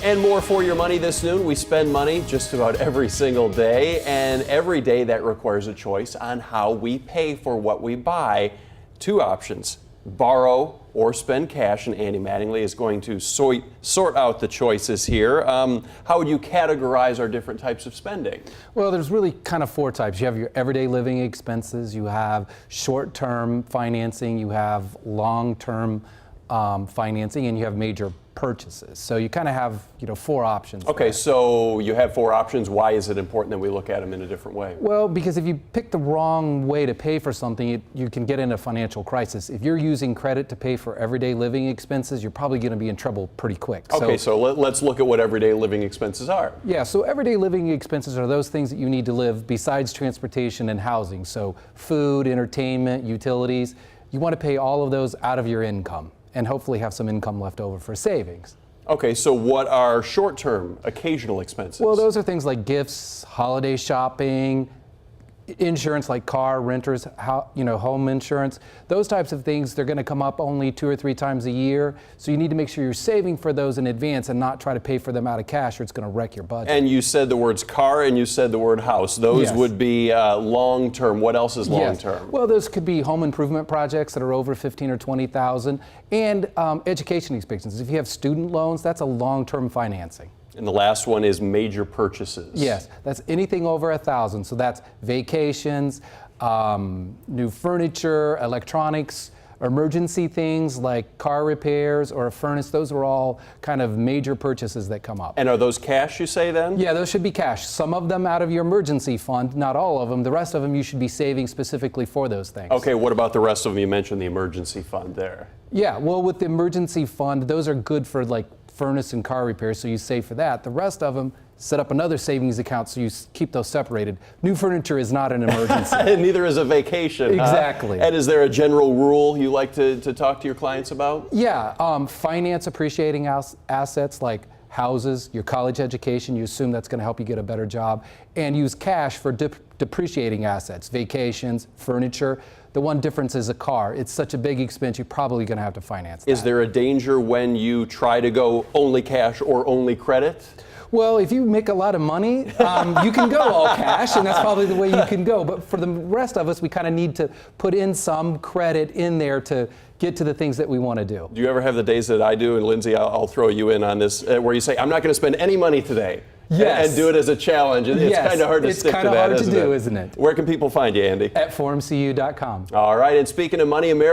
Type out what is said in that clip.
And more for your money this noon. We spend money just about every single day, and every day that requires a choice on how we pay for what we buy. Two options: borrow or spend cash, and Andy Mattingly is going to sort out the choices here. How would you categorize our different types of spending? Well, there's really kind of four types. You have your everyday living expenses, you have short-term financing, you have long-term financing, and you have major purchases. So you kind of have, four options. Okay, there. so you have four options. Why is it important that we look at them in a different way? Well, because if you pick the wrong way to pay for something, you can get into a financial crisis. If you're using credit to pay for everyday living expenses, you're probably going to be in trouble pretty quick. Okay, so let's look at what everyday living expenses are. Yeah, so everyday living expenses are those things that you need to live besides transportation and housing. So food, entertainment, utilities. You want to pay all of those out of your income, and hopefully have some income left over for savings. Okay, so what are short-term, occasional expenses? Well, those are things like gifts, holiday shopping, insurance like car, renters, home insurance. Those types of things, they're going to come up only 2 or 3 times a year. So you need to make sure you're saving for those in advance and not try to pay for them out of cash, or it's going to wreck your budget. And you said the words car and you said the word house. Those Yes. would be long-term. What else is long-term? Yes. Well, those could be home improvement projects that are over $15,000 or $20,000, and education expenses. If you have student loans, that's a long-term financing. And the last one is major purchases. Yes, that's anything over $1,000. So that's vacations, new furniture, electronics, emergency things like car repairs or a furnace. Those are all kind of major purchases that come up. And are those cash, you say then? Yeah, those should be cash. Some of them out of your emergency fund, not all of them. The rest of them you should be saving specifically for those things. Okay, what about the rest of them? You mentioned the emergency fund there. Yeah, well, with the emergency fund, those are good for like furnace and car repairs, so you save for that. The rest of them, set up another savings account so you keep those separated. New furniture is not an emergency. Neither is a vacation. Exactly. Huh? And is there a general rule you like to talk to your clients about? Yeah, finance appreciating assets like houses, your college education. You assume that's going to help you get a better job. And use cash for depreciating assets, vacations, furniture. The one difference is a car. It's such a big expense, you're probably going to have to finance that. Is there a danger when you try to go only cash or only credit? Well, if you make a lot of money, you can go all cash, and that's probably the way you can go. But for the rest of us, we kind of need to put in some credit in there to get to the things that we want to do. Do you ever have the days that I do? And Lindsay, I'll throw you in on this, where you say, I'm not going to spend any money today. Yes. And do it as a challenge. It's Yes. kind of hard to stick to that, It's kind of hard to do, isn't it? isn't it? Where can people find you, Andy? At forumcu.com. All right, and speaking of money, America